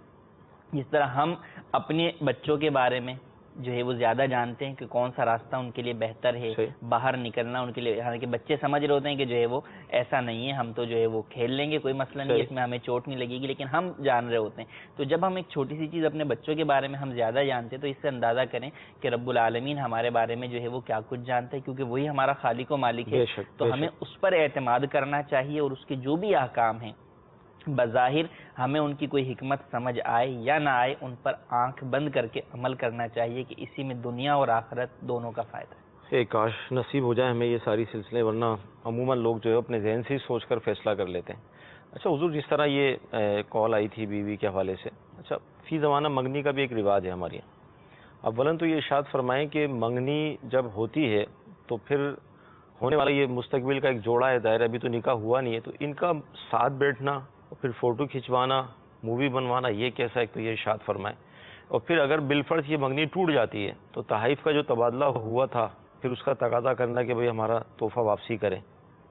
جس طرح ہم اپنے بچوں کے بارے میں جو ہے وہ زیادہ جانتے ہیں کہ کون سا راستہ ان کے لیے بہتر ہے، باہر نکلنا ان کے لیے، حالانکہ بچے سمجھ رہے ہوتے ہیں کہ جو ہے وہ ایسا نہیں ہے، ہم تو جو ہے وہ کھیل لیں گے، کوئی مسئلہ نہیں ہے، اس میں ہمیں چوٹ نہیں لگے گی، لیکن ہم جان رہے ہوتے ہیں۔ تو جب ہم ایک چھوٹی سی چیز اپنے بچوں کے بارے میں ہم زیادہ جانتے ہیں تو اس سے اندازہ کریں کہ رب العالمین ہمارے بارے میں جو ہے وہ کیا کچھ جانتے ہیں، کیونکہ وہی ہمارا خالق و مالک ہے۔ تو ہمیں اس پر اعتماد کرنا چاہیے، اور اس کے جو بھی احکام ہیں بظاہر ہمیں ان کی کوئی حکمت سمجھ آئے یا نہ آئے، ان پر آنکھ بند کر کے عمل کرنا چاہیے، کہ اسی میں دنیا اور آخرت دونوں کا فائدہ ہے۔ کاش نصیب ہو جائے ہمیں یہ ساری سلسلے، ورنہ عموماً لوگ جو ہے اپنے ذہن سے ہی سوچ کر فیصلہ کر لیتے ہیں۔ اچھا حضور، جس طرح یہ کال آئی تھی بیوی کے حوالے سے، اچھا فی زمانہ منگنی کا بھی ایک رواج ہے ہمارے یہاں۔ اولاً تو یہ ارشاد فرمائیں کہ منگنی جب ہوتی ہے تو پھر ہونے والا یہ مستقبل کا ایک جوڑا ہے، ظاہر ابھی تو نکاح ہوا نہیں ہے، تو ان کا ساتھ بیٹھنا، پھر فوٹو کھنچوانا، مووی بنوانا، یہ کیسا ہے؟ تو یہ ارشاد فرمائیں۔ اور پھر اگر بالفرض یہ منگنی ٹوٹ جاتی ہے تو تحائف کا جو تبادلہ ہوا تھا پھر اس کا تقاضا کرنا کہ بھئی ہمارا تحفہ واپسی کریں،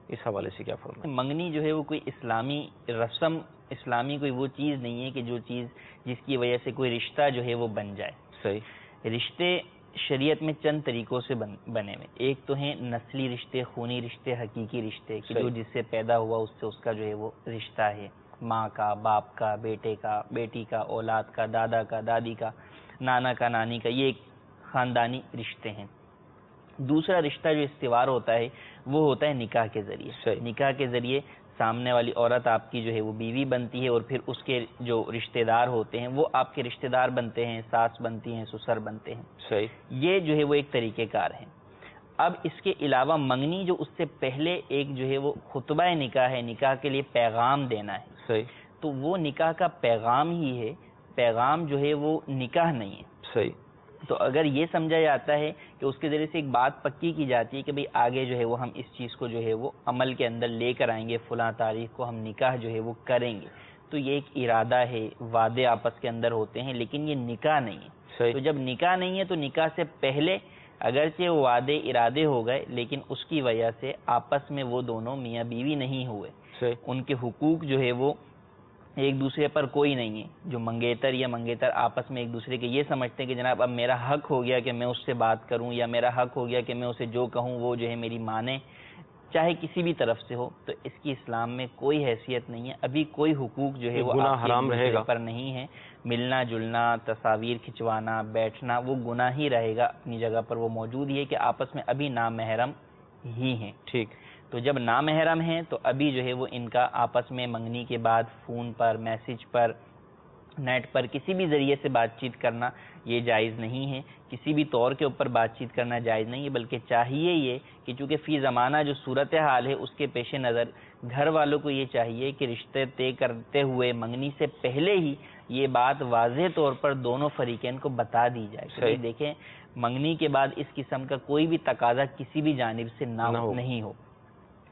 اس حوالے سے کیا فرمائیں؟ منگنی جو ہے وہ کوئی اسلامی رسم، اسلامی کوئی وہ چیز نہیں ہے کہ جو چیز جس کی وجہ سے کوئی رشتہ جو ہے وہ بن جائے. صحیح. رشتے شریعت میں چند طریقوں سے بنے ہوئے. ایک تو ہیں نسلی رشتے، خونی رشتے، حقیقی رشتے کہ جو جس سے پیدا ہوا اس سے اس کا جو ہے وہ رشتہ ہے، ماں کا، باپ کا، بیٹے کا، بیٹی کا، اولاد کا، دادا کا، دادی کا، نانا کا، نانی کا، یہ ایک خاندانی رشتے ہیں. دوسرا رشتہ جو استوار ہوتا ہے وہ ہوتا ہے نکاح کے ذریعے. نکاح کے ذریعے سامنے والی عورت آپ کی جو ہے وہ بیوی بنتی ہے اور پھر اس کے جو رشتہ دار ہوتے ہیں وہ آپ کے رشتہ دار بنتے ہیں، ساس بنتی ہیں، سسر بنتے ہیں. صحیح. یہ جو ہے وہ ایک طریقہ کار ہے. اب اس کے علاوہ منگنی جو اس سے پہلے ایک جو ہے وہ خطبہ نکاح ہے، نکاح کے لیے پیغام دینا ہے. صحیح. تو وہ نکاح کا پیغام ہی ہے، پیغام جو ہے وہ نکاح نہیں ہے. صحیح. تو اگر یہ سمجھا جاتا ہے کہ اس کے ذریعے سے ایک بات پکی کی جاتی ہے کہ بھئی آگے جو ہے وہ ہم اس چیز کو جو ہے وہ عمل کے اندر لے کر آئیں گے، فلاں تاریخ کو ہم نکاح جو ہے وہ کریں گے، تو یہ ایک ارادہ ہے، وعدے آپس کے اندر ہوتے ہیں، لیکن یہ نکاح نہیں ہے. صحیح. تو جب نکاح نہیں ہے تو نکاح سے پہلے اگرچہ وہ وعدے ارادے ہو گئے لیکن اس کی وجہ سے آپس میں وہ دونوں میاں بیوی نہیں ہوئے. صحیح. ان کے حقوق جو ہے وہ ایک دوسرے پر کوئی نہیں ہے. جو منگیتر یا منگیتر آپس میں ایک دوسرے کے یہ سمجھتے ہیں کہ جناب اب میرا حق ہو گیا کہ میں اس سے بات کروں، یا میرا حق ہو گیا کہ میں اسے جو کہوں وہ جو ہے میری مانے، چاہے کسی بھی طرف سے ہو، تو اس کی اسلام میں کوئی حیثیت نہیں ہے. ابھی کوئی حقوق جو ہے وہ گناہ آپ کے حرام ایک رہے دوسرے گا پر نہیں ہے. ملنا جلنا، تصاویر کھنچوانا، بیٹھنا، وہ گناہ ہی رہے گا، اپنی جگہ پر وہ موجود ہی ہے کہ آپس میں ابھی نامحرم ہی ہیں. ٹھیک. تو جب نامحرم ہیں تو ابھی جو ہے وہ ان کا آپس میں منگنی کے بعد فون پر، میسج پر، نیٹ پر کسی بھی ذریعے سے بات چیت کرنا یہ جائز نہیں ہے. کسی بھی طور کے اوپر بات چیت کرنا جائز نہیں ہے، بلکہ چاہیے یہ کہ چونکہ فی زمانہ جو صورتحال ہے اس کے پیش نظر گھر والوں کو یہ چاہیے کہ رشتے طے کرتے ہوئے منگنی سے پہلے ہی یہ بات واضح طور پر دونوں فریقین کو بتا دی جائے کہ دیکھیں منگنی کے بعد اس قسم کا کوئی بھی تقاضا کسی بھی جانب سے نہیں ہو.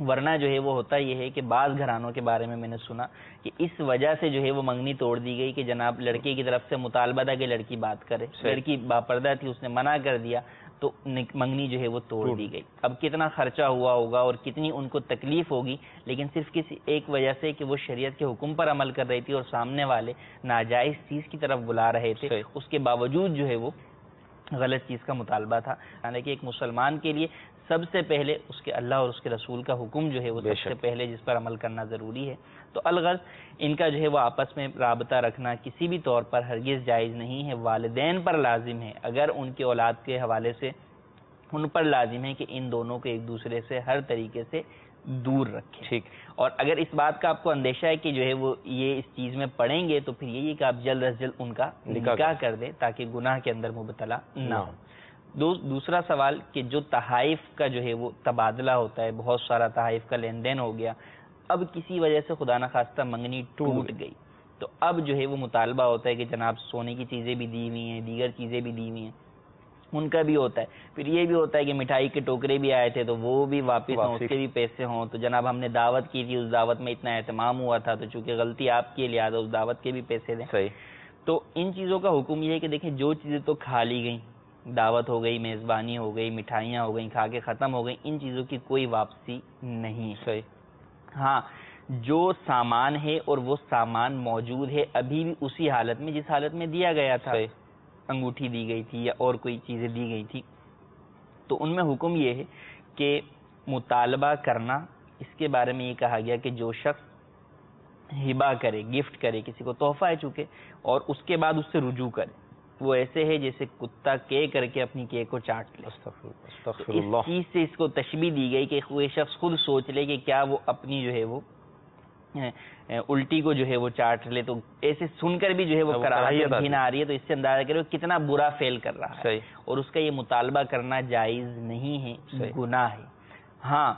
ورنہ جو ہے وہ ہوتا یہ ہے کہ بعض گھرانوں کے بارے میں نے سنا کہ اس وجہ سے جو ہے وہ منگنی توڑ دی گئی کہ جناب لڑکے کی طرف سے مطالبہ تھا کہ لڑکی بات کرے، لڑکی باپردہ تھی، اس نے منع کر دیا تو منگنی جو ہے وہ توڑ دی گئی. اب کتنا خرچہ ہوا ہوگا اور کتنی ان کو تکلیف ہوگی، لیکن صرف کسی ایک وجہ سے کہ وہ شریعت کے حکم پر عمل کر رہی تھی اور سامنے والے ناجائز چیز کی طرف بلا رہے تھے، اس کے باوجود جو ہے وہ غلط چیز کا مطالبہ تھا. حالانکہ ایک مسلمان کے لیے سب سے پہلے اس کے اللہ اور اس کے رسول کا حکم جو ہے وہ سب سے پہلے جس پر عمل کرنا ضروری ہے. تو الغرض ان کا جو ہے وہ آپس میں رابطہ رکھنا کسی بھی طور پر ہرگز جائز نہیں ہے. والدین پر لازم ہے، اگر ان کے اولاد کے حوالے سے ان پر لازم ہے کہ ان دونوں کو ایک دوسرے سے ہر طریقے سے دور رکھیں. ٹھیک. اور اگر اس بات کا آپ کو اندیشہ ہے کہ جو ہے وہ یہ اس چیز میں پڑیں گے تو پھر یہی کہ آپ جلد از جلد ان کا نکاح کر دیں تاکہ گناہ کے اندر مبتلا نہ ہو. دوسرا سوال کہ جو تحائف کا جو ہے وہ تبادلہ ہوتا ہے، بہت سارا تحائف کا لین دین ہو گیا، اب کسی وجہ سے خدا نخواستہ منگنی ٹوٹ گئی تو اب جو ہے وہ مطالبہ ہوتا ہے کہ جناب سونے کی چیزیں بھی دی ہوئی ہیں، دیگر چیزیں بھی دی ہوئی ہیں، ان کا بھی ہوتا ہے. پھر یہ بھی ہوتا ہے کہ مٹھائی کے ٹوکرے بھی آئے تھے تو وہ بھی واپس ہوں، اس کے بھی پیسے ہوں. تو جناب ہم نے دعوت کی تھی، اس دعوت میں اتنا اہتمام ہوا تھا تو چونکہ غلطی آپ کی لہٰذا اس دعوت کے بھی پیسے دیں. تو ان چیزوں کا حکم یہ ہے کہ دیکھیں جو چیزیں تو کھا لی گئیں، دعوت ہو گئی، میزبانی ہو گئی، مٹھائیاں ہو گئیں، کھا کے ختم ہو گئیں، ان چیزوں کی کوئی واپسی نہیں ہے. ہاں جو سامان ہے اور وہ سامان موجود ہے ابھی بھی اسی حالت میں جس حالت میں دیا گیا تھا، انگوٹھی دی گئی تھی یا اور کوئی چیزیں دی گئی تھی، تو ان میں حکم یہ ہے کہ مطالبہ کرنا. اس کے بارے میں یہ کہا گیا کہ جو شخص ہبہ کرے، گفٹ کرے، کسی کو تحفہ ہے چونکہ، اور اس کے بعد اس سے رجوع کرے، وہ ایسے ہے جیسے کتا کے کر کے اپنی کیک کو چاٹ لے. اس چیز سے اس کو تشبیہ دی گئی کہ وہ شخص خود سوچ لے کہ کیا وہ اپنی جو ہے وہ الٹی کو جو ہے وہ چاٹ لے، تو ایسے سن کر بھی جو ہے وہ کراہت گھن آ رہی ہے، تو اس سے اندازہ کرے وہ کتنا برا فعل کر رہا ہے. اور اس کا یہ مطالبہ کرنا جائز نہیں ہے، گناہ ہے. ہاں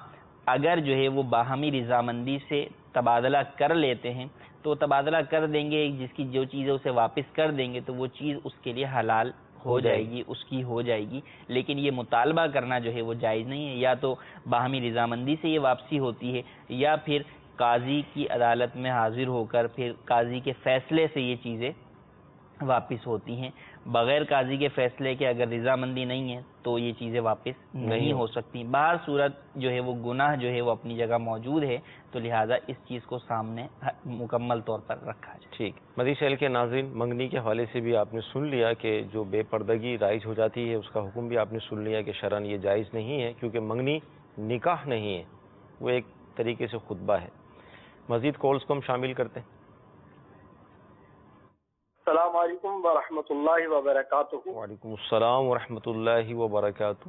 اگر جو ہے وہ باہمی رضامندی سے تبادلہ کر لیتے ہیں تو تبادلہ کر دیں گے، جس کی جو چیز ہے اسے واپس کر دیں گے تو وہ چیز اس کے لیے حلال ہو جائے گی، اس کی ہو جائے گی. لیکن یہ مطالبہ کرنا جو ہے وہ جائز نہیں ہے. یا تو باہمی رضامندی سے یہ واپسی ہوتی ہے یا پھر قاضی کی عدالت میں حاضر ہو کر پھر قاضی کے فیصلے سے یہ چیزیں واپس ہوتی ہیں. بغیر قاضی کے فیصلے کے اگر رضامندی نہیں ہے تو یہ چیزیں واپس نہیں ہو سکتی. باہر صورت جو ہے وہ گناہ جو ہے وہ اپنی جگہ موجود ہے، تو لہٰذا اس چیز کو سامنے مکمل طور پر رکھا جائے. ٹھیک. مزید چینل کے ناظرین، منگنی کے حوالے سے بھی آپ نے سن لیا کہ جو بے پردگی رائج ہو جاتی ہے اس کا حکم بھی آپ نے سن لیا کہ شرعاً یہ جائز نہیں ہے، کیونکہ منگنی نکاح نہیں ہے، وہ ایک طریقے سے خطبہ ہے. مزید کالز کو ہم شامل کرتے ہیں. السلام علیکم ورحمۃ اللہ وبرکاتہ. وعلیکم السلام ورحمۃ اللہ وبرکاتہ.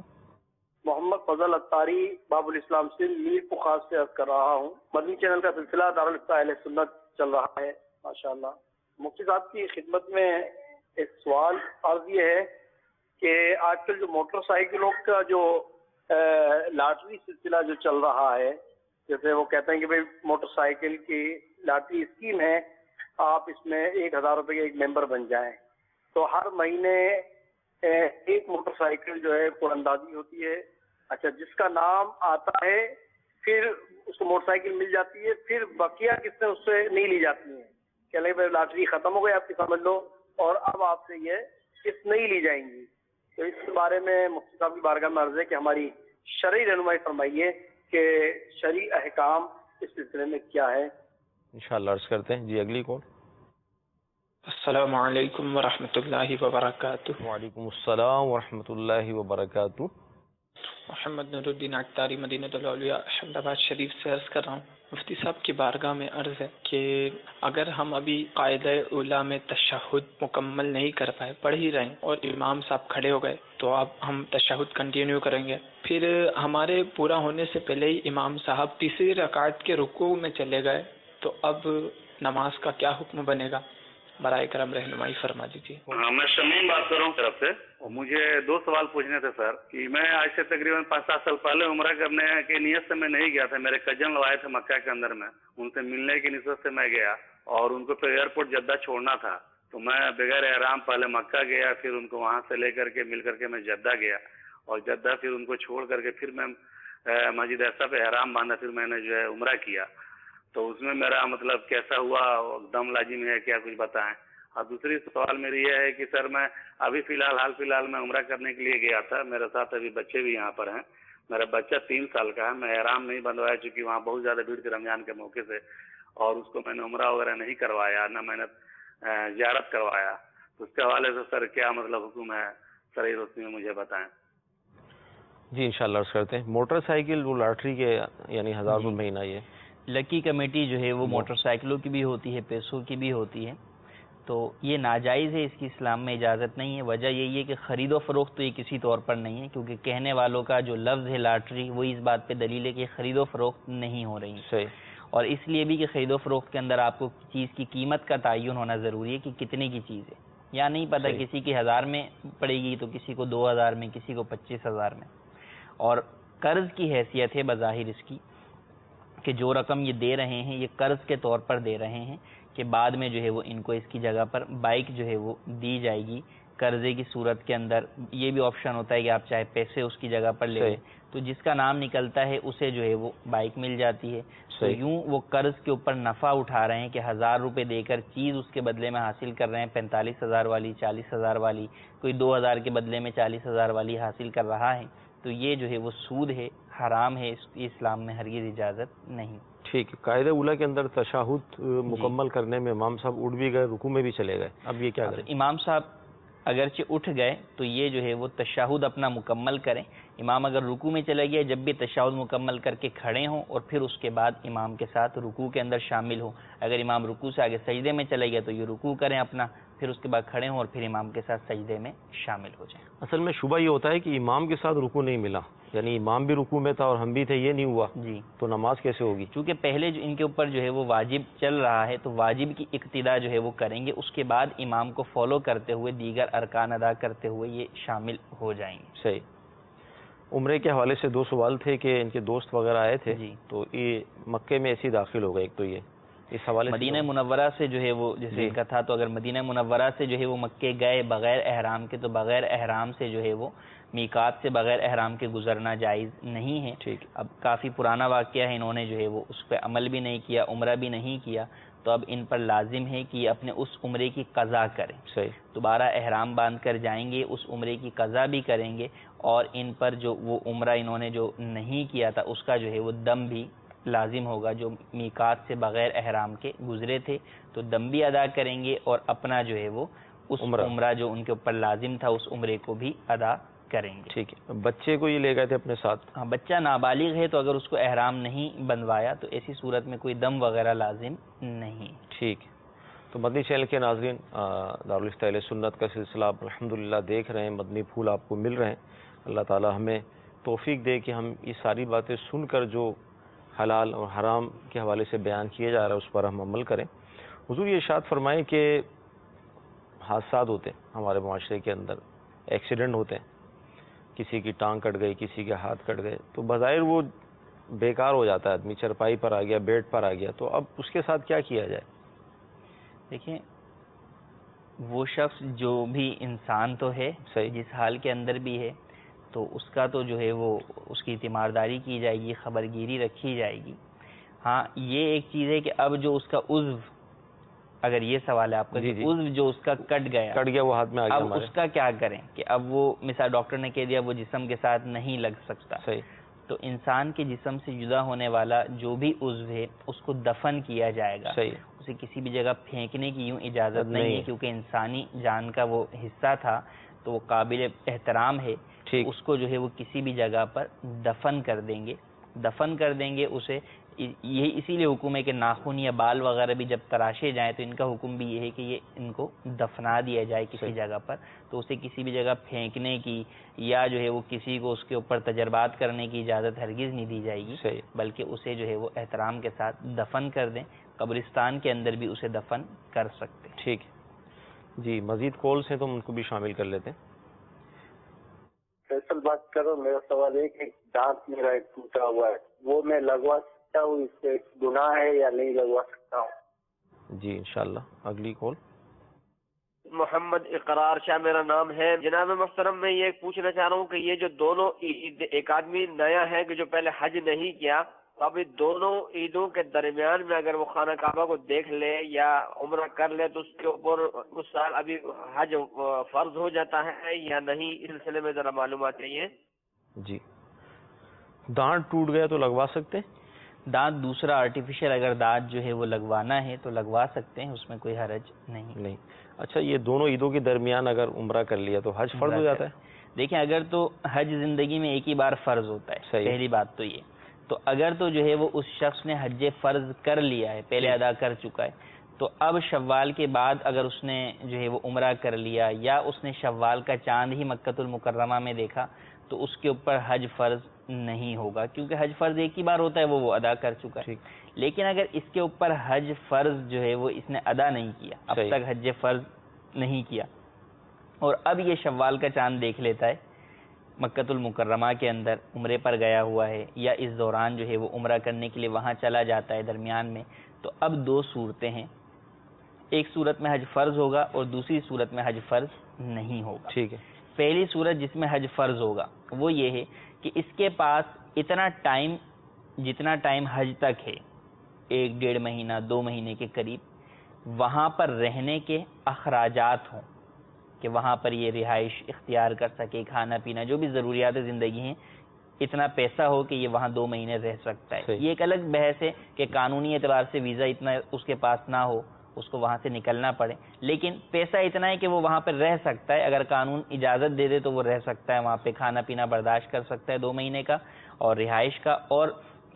محمد فضل اتاری باب الاسلام سے میر پخاز سے عرض کر رہا ہوں. مدنی چینل کا سلسلہ دارالفتہ اہل سنت چل رہا ہے ماشاءاللہ. مفتی صاحب کی خدمت میں ایک سوال عرض یہ ہے کہ آج کل جو موٹر سائیکلوں کا جو لاٹری سلسلہ جو چل رہا ہے، جیسے وہ کہتے ہیں کہ بھئی موٹر سائیکل کی لاٹری اسکیم ہے، آپ اس میں 1000 روپے کے ایک ممبر بن جائیں، تو ہر مہینے ایک موٹر سائیکل جو ہے قرعہ اندازی ہوتی ہے. اچھا، جس کا نام آتا ہے پھر اس کو موٹر سائیکل مل جاتی ہے، پھر بقیہ قسطیں اس سے نہیں لی جاتی ہیں. کہ لیں لاٹری ختم ہو گئی آپ کی، سمجھ لو، اور اب آپ سے یہ قسط نہیں لی جائیں گی. تو اس بارے میں مفتی صاحب کی بارگاہ میں عرض ہے کہ ہماری شرعی رہنمائی فرمائیے کہ شرعی احکام اس سلسلے میں کیا ہے. انشاءاللہ عرض کرتے ہیں. جی اگلی کال. السلام علیکم ورحمۃ اللہ وبرکاتہ. وعلیکم السلام ورحمۃ اللہ وبرکاتہ. محمد نور الدین اختاری مدینہ الاولیاء احمد آباد شریف سے عرض کر رہا ہوں. مفتی صاحب کی بارگاہ میں عرض ہے کہ اگر ہم ابھی قاعدہ اولیٰ میں تشہد مکمل نہیں کر پائے، پڑھ ہی رہے ہیں اور امام صاحب کھڑے ہو گئے، تو اب ہم تشہد کنٹینیو کریں گے. پھر ہمارے پورا ہونے سے پہلے ہی امام صاحب تیسری رکعت کے رکوع میں چلے گئے، تو اب نماز کا کیا حکم بنے گا؟ برائے کرم رہنمائی فرما دیجیے. میں شمیم بات کر رہا ہوں طرف سے. مجھے 2 سوال پوچھنے تھے سر. کہ میں آج سے تقریباً 5-7 سال پہلے عمرہ کرنے کی نیت سے میں نہیں گیا تھا. میرے کزن لوگ آئے تھے مکہ کے اندر میں، ان سے ملنے کی نسبت سے میں گیا اور ان کو پھر ایئرپورٹ جدہ چھوڑنا تھا. تو میں بغیر احرام پہلے مکہ گیا، پھر ان کو وہاں سے لے کر کے مل کر کے میں جدہ گیا، اور جدہ پھر ان کو چھوڑ کر کے پھر میں مسجد ایسا پہ احرام باندھا، پھر میں نے جو ہے عمرہ کیا. تو اس میں میرا مطلب کیسا ہوا، دم لازم ہے کیا، کچھ بتائیں. اور دوسری سوال میری یہ ہے کہ سر میں ابھی حال فی الحال میں عمرہ کرنے کے لیے گیا تھا. میرے ساتھ ابھی بچے بھی یہاں پر ہیں. میرا بچہ 3 سال کا ہے. میں احرام نہیں بندھوایا چونکہ وہاں بہت زیادہ بھیڑ تھی رمضان کے موقع سے، اور اس کو میں نے عمرہ وغیرہ نہیں کروایا، نہ میں نے زیارت کروایا. تو اس کے حوالے سے سر کیا مطلب حکم ہے صحیح روشنی میں مجھے بتائیں. جی انشاءاللہ عرض کرتے ہیں. موٹر سائیکل وہ لاٹری کے یعنی 1000 روپے مہینہ، یہ لکی کمیٹی جو ہے وہ موٹر سائیکلوں کی بھی ہوتی ہے، پیسوں کی بھی ہوتی ہے. تو یہ ناجائز ہے، اس کی اسلام میں اجازت نہیں ہے. وجہ یہی ہے کہ خرید و فروخت تو یہ کسی طور پر نہیں ہے، کیونکہ کہنے والوں کا جو لفظ ہے لاٹری، وہی اس بات پہ دلیل ہے کہ خرید و فروخت نہیں ہو رہی. صحیح. اور اس لیے بھی کہ خرید و فروخت کے اندر آپ کو چیز کی قیمت کا تعین ہونا ضروری ہے کہ کتنے کی چیز ہے. یا نہیں پتہ، کسی کی 1000 میں پڑے گی تو کسی کو 2000 میں، کسی کو 25000 میں. اور قرض کی حیثیت ہے بظاہر اس کی کہ جو رقم یہ دے رہے ہیں یہ قرض کے طور پر دے رہے ہیں، کہ بعد میں جو ہے وہ ان کو اس کی جگہ پر بائک جو ہے وہ دی جائے گی قرضے کی صورت کے اندر. یہ بھی آپشن ہوتا ہے کہ آپ چاہے پیسے اس کی جگہ پر لے لیں، تو جس کا نام نکلتا ہے اسے جو ہے وہ بائک مل جاتی ہے. تو یوں وہ قرض کے اوپر نفع اٹھا رہے ہیں کہ 1000 روپے دے کر چیز اس کے بدلے میں حاصل کر رہے ہیں 45,000 والی، 40,000 والی، کوئی 2000 کے بدلے میں 40,000 والی حاصل کر رہا ہے. تو یہ جو ہے وہ سود ہے، حرام ہے، اس کی اسلام میں ہرگز اجازت نہیں. ٹھیک ہے. قاعدہ اولیٰ کے اندر تشہد مکمل کرنے میں امام صاحب اٹھ بھی گئے، رکوع میں بھی چلے گئے، اب یہ کیا کریں؟ امام صاحب اگرچہ اٹھ گئے تو یہ جو ہے وہ تشہد اپنا مکمل کریں. امام اگر رکوع میں چلے گئے، جب بھی تشہد مکمل کر کے کھڑے ہوں اور پھر اس کے بعد امام کے ساتھ رکوع کے اندر شامل ہوں. اگر امام رکوع سے آگے سجدے میں چلے گئے تو یہ رکوع کریں اپنا، پھر اس کے بعد کھڑے ہوں اور پھر امام کے ساتھ سجدے میں شامل ہو جائیں. اصل میں شبہ یہ ہوتا ہے کہ امام کے ساتھ رکوع نہیں ملا، یعنی امام بھی رکوع میں تھا اور ہم بھی تھے، یہ نہیں ہوا جی، تو نماز کیسے ہوگی؟ چونکہ پہلے جو ان کے اوپر جو ہے وہ واجب چل رہا ہے تو واجب کی اقتدا جو ہے وہ کریں گے، اس کے بعد امام کو فالو کرتے ہوئے دیگر ارکان ادا کرتے ہوئے یہ شامل ہو جائیں گے. صحیح. عمرے کے حوالے سے 2 سوال تھے کہ ان کے دوست وغیرہ آئے تھے، جی، تو یہ مکے میں ایسے داخل ہو گئے. ایک تو یہ اس حوالے سے مدینہ منورہ سے جو ہے وہ جیسے ان کا تھا، تو اگر مدینہ منورہ سے جو ہے وہ مکے گئے بغیر احرام کے، تو بغیر احرام سے جو ہے وہ میقات سے بغیر احرام کے گزرنا جائز نہیں ہے. ٹھیک. اب کافی پرانا واقعہ ہے، انہوں نے جو ہے وہ اس پہ عمل بھی نہیں کیا، عمرہ بھی نہیں کیا، تو اب ان پر لازم ہے کہ یہ اپنے اس عمرے کی قضا کریں. صحیح. دوبارہ احرام باندھ کر جائیں گے, اس عمرے کی قضا بھی کریں گے, اور ان پر جو وہ عمرہ انہوں نے جو نہیں کیا تھا اس کا جو ہے وہ دم بھی لازم ہوگا. جو میقات سے بغیر احرام کے گزرے تھے تو دم بھی ادا کریں گے, اور اپنا جو ہے وہ اس عمرہ جو ان کے اوپر لازم تھا اس عمرے کو بھی ادا کریں گے. ٹھیک ہے. بچے کو یہ لے گئے تھے اپنے ساتھ؟ ہاں, بچہ نابالغ ہے تو اگر اس کو احرام نہیں بندھوایا تو ایسی صورت میں کوئی دم وغیرہ لازم نہیں. ٹھیک ہے. تو مدنی چینل کے ناظرین, دارالفتہ اہل سنت کا سلسلہ آپ الحمدللہ دیکھ رہے ہیں, مدنی پھول آپ کو مل رہے ہیں. اللہ تعالی ہمیں توفیق دے کہ ہم یہ ساری باتیں سن کر جو حلال اور حرام کے حوالے سے بیان کیے جا رہا ہے اس پر ہم عمل کریں. حضور یہ ارشاد فرمائیں کہ حادثات ہوتے ہیں ہمارے معاشرے کے اندر, ایکسیڈنٹ ہوتے ہیں, کسی کی ٹانگ کٹ گئی, کسی کے ہاتھ کٹ گئے, تو بظاہر وہ بیکار ہو جاتا ہے, آدمی چرپائی پر آ گیا, بیڈ پر آ گیا, تو اب اس کے ساتھ کیا کیا جائے؟ دیکھیں, وہ شخص جو بھی انسان تو ہے, صحیح, جس حال کے اندر بھی ہے, تو اس کا تو جو ہے وہ اس کی تیمارداری کی جائے گی, خبر گیری رکھی جائے گی. ہاں, یہ ایک چیز ہے کہ اب جو اس کا عضو, اگر یہ سوال ہے آپ کا, عضو جو اس کا کٹ گیا وہ ہاتھ میں آ گیا, اب اس کا کیا کریں کہ اب وہ مثال ڈاکٹر نے کہہ دیا وہ جسم کے ساتھ نہیں لگ سکتا. صحیح. تو انسان کے جسم سے جدا ہونے والا جو بھی عضو ہے اس کو دفن کیا جائے گا. صحیح. اسے کسی بھی جگہ پھینکنے کی یوں اجازت نہیں ہے, کیونکہ انسانی جان کا وہ حصہ تھا تو وہ قابل احترام ہے. اس کو جو ہے وہ کسی بھی جگہ پر دفن کر دیں گے اسے. یہ اسی لیے حکم ہے کہ ناخن یا بال وغیرہ بھی جب تراشے جائیں تو ان کا حکم بھی یہ ہے کہ یہ ان کو دفنا دیا جائے کسی جگہ پر. تو اسے کسی بھی جگہ پھینکنے کی یا جو ہے وہ کسی کو اس کے اوپر تجربات کرنے کی اجازت ہرگز نہیں دی جائے گی, بلکہ اسے جو ہے وہ احترام کے ساتھ دفن کر دیں. قبرستان کے اندر بھی اسے دفن کر سکتے ہیں. ٹھیک ہے جی. مزید کالز ہیں تو ہم ان کو بھی شامل کر لیتے ہیں. فیصل بات کرو. میرا سوال ہے کہ دانت میرا ایک ٹوٹا ہوا ہے, وہ میں لگوا سکتا ہوں, اس سے گناہ ہے یا نہیں لگوا سکتا ہوں؟ جی انشاءاللہ. اگلی کال. محمد اقرار شاہ میرا نام ہے. جناب محترم, میں یہ پوچھنا چاہ رہا ہوں کہ یہ جو دونوں عید, ایک آدمی نیا ہے کہ جو پہلے حج نہیں کیا, تو اب دونوں عیدوں کے درمیان میں اگر وہ خانہ کعبہ کو دیکھ لے یا عمرہ کر لے تو اس کے اوپر اس سال ابھی حج فرض ہو جاتا ہے یا نہیں, اس سلسلے میں ذرا معلومات چاہیے. جی, دانت ٹوٹ گیا تو لگوا سکتے ہیں؟ دانت دوسرا آرٹیفیشل اگر دانت جو ہے وہ لگوانا ہے تو لگوا سکتے ہیں, اس میں کوئی حرج نہیں. اچھا, یہ دونوں عیدوں کے درمیان اگر عمرہ کر لیا تو حج فرض ہو جاتا ہے؟ دیکھیں, اگر تو حج زندگی میں ایک ہی بار فرض ہوتا ہے, پہلی بات تو یہ. تو اگر تو جو ہے وہ اس شخص نے حج فرض کر لیا ہے, پہلے ادا کر چکا ہے, تو اب شوال کے بعد اگر اس نے جو ہے وہ عمرہ کر لیا یا اس نے شوال کا چاند ہی مکۃ المکرمہ میں دیکھا تو اس کے اوپر حج فرض نہیں ہوگا, کیونکہ حج فرض ایک ہی بار ہوتا ہے, وہ ادا کر چکا ہے. لیکن اگر اس کے اوپر حج فرض جو ہے وہ اس نے ادا نہیں کیا, اب تک حج فرض نہیں کیا, اور اب یہ شوال کا چاند دیکھ لیتا ہے, مکۃ المکرمہ کے اندر عمرے پر گیا ہوا ہے, یا اس دوران جو ہے وہ عمرہ کرنے کے لیے وہاں چلا جاتا ہے درمیان میں, تو اب دو صورتیں ہیں, ایک صورت میں حج فرض ہوگا اور دوسری صورت میں حج فرض نہیں ہوگا. ٹھیک ہے. پہلی صورت جس میں حج فرض ہوگا وہ یہ ہے کہ اس کے پاس اتنا ٹائم, جتنا ٹائم حج تک ہے, 1-1.5 مہینہ 2 مہینے کے قریب, وہاں پر رہنے کے اخراجات ہوں کہ وہاں پر یہ رہائش اختیار کر سکے, کھانا پینا جو بھی ضروریات زندگی ہیں, اتنا پیسہ ہو کہ یہ وہاں 2 مہینے رہ سکتا ہے. یہ ایک الگ بحث ہے کہ قانونی اعتبار سے ویزا اتنا اس کے پاس نہ ہو, اس کو وہاں سے نکلنا پڑے, لیکن پیسہ اتنا ہے کہ وہ وہاں پر رہ سکتا ہے. اگر قانون اجازت دے دے تو وہ رہ سکتا ہے وہاں پہ, کھانا پینا برداشت کر سکتا ہے 2 مہینے کا اور رہائش کا, اور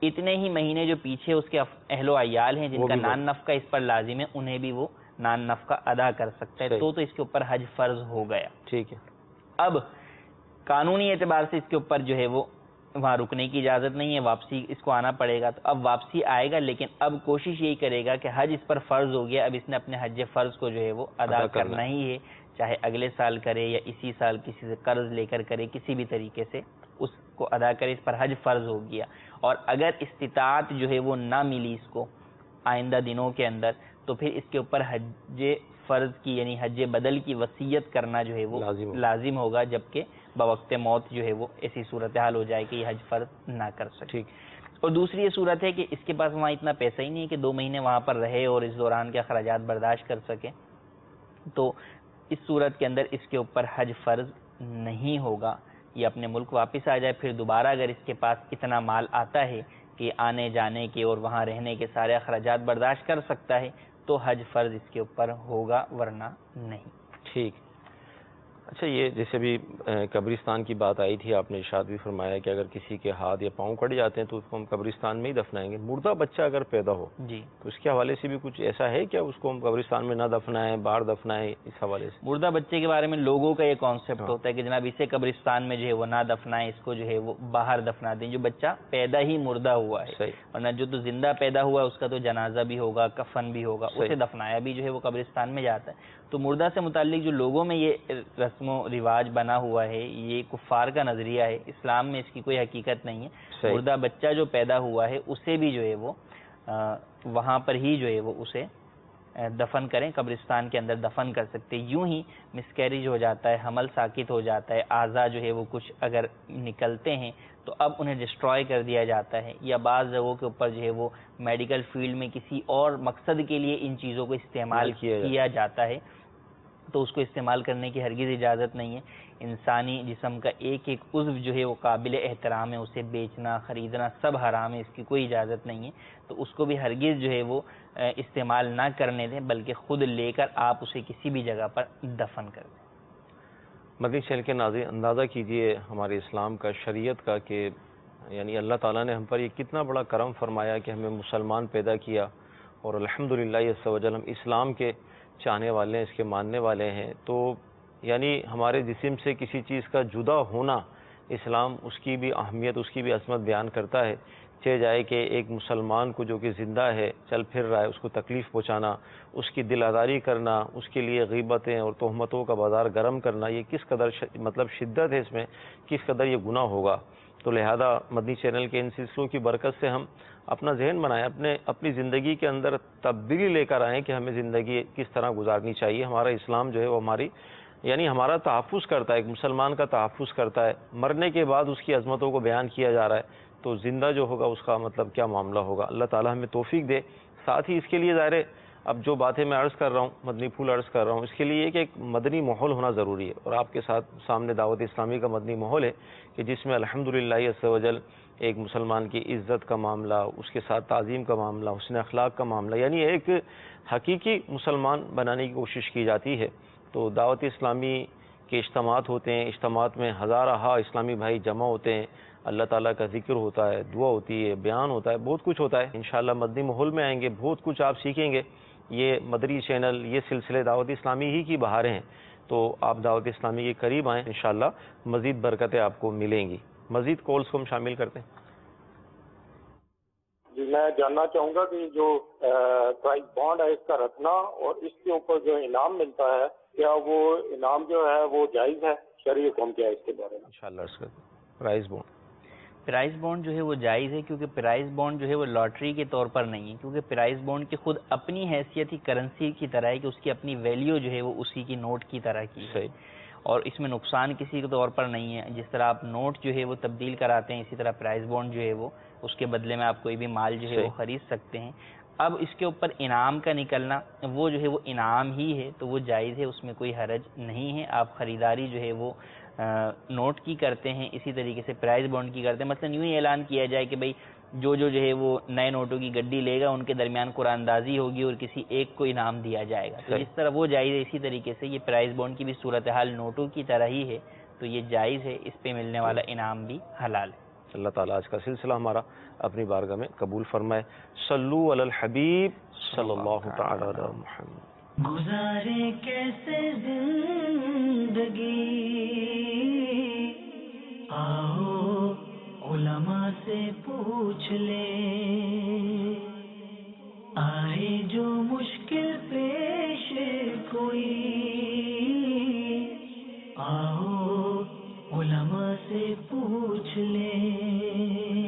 اتنے ہی مہینے جو پیچھے اس کے اہل و عیال ہیں جن کا نان نفقہ اس پر لازم ہے, انہیں بھی وہ نان نفقہ ادا کر سکتا ہے. تو اس کے اوپر حج فرض ہو گیا. ٹھیک ہے. اب قانونی اعتبار سے اس کے اوپر جو ہے وہ وہاں رکنے کی اجازت نہیں ہے, واپسی اس کو آنا پڑے گا. تو اب واپسی آئے گا, لیکن اب کوشش یہی کرے گا کہ حج اس پر فرض ہو گیا, اب اس نے اپنے حج فرض کو جو ہے وہ ادا کرنا ہی ہے, چاہے اگلے سال کرے یا اسی سال کسی سے قرض لے کر کرے, کسی بھی طریقے سے اس کو ادا کرے, اس پر حج فرض ہو گیا. اور اگر استطاعت جو ہے وہ نہ ملی اس کو آئندہ دنوں کے اندر, تو پھر اس کے اوپر حج فرض کی یعنی حج بدل کی وصیت کرنا جو ہے وہ لازم ہوگا, جبکہ بوقت موت جو ہے وہ ایسی صورتحال ہو جائے کہ یہ حج فرض نہ کر سکے. اور دوسری یہ صورت ہے کہ اس کے پاس وہاں اتنا پیسہ ہی نہیں ہے کہ 2 مہینے وہاں پر رہے اور اس دوران کے اخراجات برداشت کر سکے. تو اس صورت کے اندر اس کے اوپر حج فرض نہیں ہوگا. یہ اپنے ملک واپس آ جائے, پھر دوبارہ اگر اس کے پاس اتنا مال آتا ہے کہ آنے جانے کے اور وہاں رہنے کے سارے اخراجات برداشت کر سکتا ہے تو حج فرض اس کے اوپر ہوگا, ورنہ نہیں. ٹھیک. اچھا, یہ جیسے بھی قبرستان کی بات آئی تھی, آپ نے ارشاد بھی فرمایا کہ اگر کسی کے ہاتھ یا پاؤں کٹ جاتے ہیں تو اس کو ہم قبرستان میں ہی دفنائیں گے. مردہ بچہ اگر پیدا ہو جی, تو اس کے حوالے سے بھی کچھ ایسا ہے کیا, اس کو ہم قبرستان میں نہ دفنائیں, باہر دفنائیں, اس حوالے سے؟ مردہ بچے کے بارے میں لوگوں کا یہ کانسیپٹ ہوتا ہے کہ جناب اسے قبرستان میں جو ہے وہ نہ دفنائیں, اس کو جو ہے وہ باہر دفنا دیں. جو بچہ پیدا ہی مردہ ہوا ہے, ورنہ جو تو زندہ پیدا ہوا ہے اس کا تو جنازہ بھی ہوگا, کفن بھی ہوگا, اسے دفنایا بھی جو ہے وہ قبرستان میں جاتا ہے. تو مردہ سے متعلق جو لوگوں میں یہ رسم و رواج بنا ہوا ہے یہ کفار کا نظریہ ہے. اسلام میں اس کی کوئی حقیقت نہیں ہے. مردہ بچہ جو پیدا ہوا ہے اسے بھی جو ہے وہ وہاں پر ہی جو ہے وہ اسے دفن کریں, قبرستان کے اندر دفن کر سکتے. یوں ہی مسکیریج ہو جاتا ہے, حمل ساقط ہو جاتا ہے, اعضاء جو ہے وہ کچھ اگر نکلتے ہیں تو اب انہیں ڈسٹروائے کر دیا جاتا ہے, یا بعض جگہوں کے اوپر جو ہے وہ میڈیکل فیلڈ میں کسی اور مقصد کے لیے ان چیزوں کو استعمال کیا جاتا ہے, تو اس کو استعمال کرنے کی ہرگز اجازت نہیں ہے. انسانی جسم کا ایک ایک عضو جو ہے وہ قابل احترام ہے, اسے بیچنا خریدنا سب حرام ہے, اس کی کوئی اجازت نہیں ہے. تو اس کو بھی ہرگز جو ہے وہ استعمال نہ کرنے دیں, بلکہ خود لے کر آپ اسے کسی بھی جگہ پر دفن کر دیں. مدنی چینل کے ناظرین, اندازہ کیجئے ہمارے اسلام کا, شریعت کا, کہ یعنی اللہ تعالیٰ نے ہم پر یہ کتنا بڑا کرم فرمایا کہ ہمیں مسلمان پیدا کیا, اور الحمدللہ عز و جل ہم اسلام کے چاہنے والے ہیں, اس کے ماننے والے ہیں. تو یعنی ہمارے جسم سے کسی چیز کا جدا ہونا, اسلام اس کی بھی اہمیت, اس کی بھی عظمت بیان کرتا ہے. چہ جائے کہ ایک مسلمان کو جو کہ زندہ ہے, چل پھر رہا ہے, اس کو تکلیف پہنچانا, اس کی دل آزاری کرنا, اس کے لیے غیبتیں اور تہمتوں کا بازار گرم کرنا, یہ کس قدر مطلب شدت ہے اس میں, کس قدر یہ گناہ ہوگا. تو لہذا مدنی چینل کے ان سلسلوں کی برکت سے ہم اپنا ذہن بنائیں, اپنی زندگی کے اندر تبدیلی لے کر آئیں کہ ہمیں زندگی کس طرح گزارنی چاہیے. ہمارا اسلام جو ہے وہ ہمارا تحفظ کرتا ہے, ایک مسلمان کا تحفظ کرتا ہے. مرنے کے بعد اس کی عظمتوں کو بیان کیا جا رہا ہے, تو زندہ جو ہوگا اس کا مطلب کیا معاملہ ہوگا. اللہ تعالی ہمیں توفیق دے. ساتھ ہی اس کے لیے ظاہر ہے اب جو باتیں میں عرض کر رہا ہوں, مدنی پھول عرض کر رہا ہوں, اس کے لیے کہ ایک مدنی ماحول ہونا ضروری ہے. اور آپ کے سامنے دعوت اسلامی کا مدنی ماحول ہے کہ جس میں الحمدللہ عز و جل ایک مسلمان کی عزت کا معاملہ, اس کے ساتھ تعظیم کا معاملہ, حسن اخلاق کا معاملہ, یعنی ایک حقیقی مسلمان بنانے کی کوشش کی جاتی ہے. تو دعوت اسلامی کے اجتماعات ہوتے ہیں, اجتماعات میں ہزارہ اسلامی بھائی جمع ہوتے ہیں, اللہ تعالیٰ کا ذکر ہوتا ہے, دعا ہوتی ہے, بیان ہوتا ہے, بہت کچھ ہوتا ہے. انشاءاللہ مدنی ماحول میں آئیں گے, بہت کچھ آپ سیکھیں گے. یہ مدنی چینل, یہ سلسلے دعوت اسلامی ہی کی بہاریں ہیں. تو آپ دعوت اسلامی کے قریب آئیں, انشاءاللہ مزید برکتیں آپ کو ملیں گی. مزید کالز کو ہم شامل کرتے ہیں. جی, میں جاننا چاہوں گا کہ جو پرائز بانڈ ہے اس کا رکھنا اور اس کے اوپر جو انعام ملتا ہے, کیا وہ انعام جو ہے وہ جائز ہے؟ شرعی حکم کیا ہے اس کے بارے میں؟ انشاءاللہ پرائز بانڈ جو ہے وہ جائز ہے, کیونکہ پرائز بانڈ جو ہے وہ لاٹری کے طور پر نہیں ہے, کیونکہ پرائز بانڈ کی خود اپنی حیثیت ہی کرنسی کی طرح ہے کہ اس کی اپنی ویلیو جو ہے وہ اسی کی نوٹ کی طرح کی ہے, اور اس میں نقصان کسی کے طور پر نہیں ہے. جس طرح آپ نوٹ جو ہے وہ تبدیل کراتے ہیں, اسی طرح پرائز بانڈ جو ہے وہ اس کے بدلے میں آپ کوئی بھی مال جو ہے وہ خرید سکتے ہیں. اب اس کے اوپر انعام کا نکلنا وہ جو ہے وہ انعام ہی ہے, تو وہ جائز ہے, اس میں کوئی حرج نہیں ہے. آپ خریداری جو ہے وہ نوٹ کی کرتے ہیں, اسی طریقے سے پرائز بانڈ کی کرتے ہیں. مثلا یوں ہی اعلان کیا جائے کہ بھئی جو ہے وہ نئے نوٹوں کی گڈی لے گا, ان کے درمیان قرآن اندازی ہوگی اور کسی ایک کو انعام دیا جائے گا. تو جس طرح وہ جائز ہے, اسی طریقے سے یہ پرائز بانڈ کی بھی صورتحال نوٹوں کی طرح ہی ہے, تو یہ جائز ہے, اس پہ ملنے والا انعام بھی حلال ہے. اللہ تعالیٰ آج کا سلسلہ ہمارا اپنی بارگاہ میں قبول فرمائے. صلو علی الحبیب صلی اللہ تعالی علی محمد. گزارے کیسے زندگی, آؤ علماء سے پوچھ لیں, آئے جو مشکل پیش کوئی, آؤ علماء سے پوچھ لیں.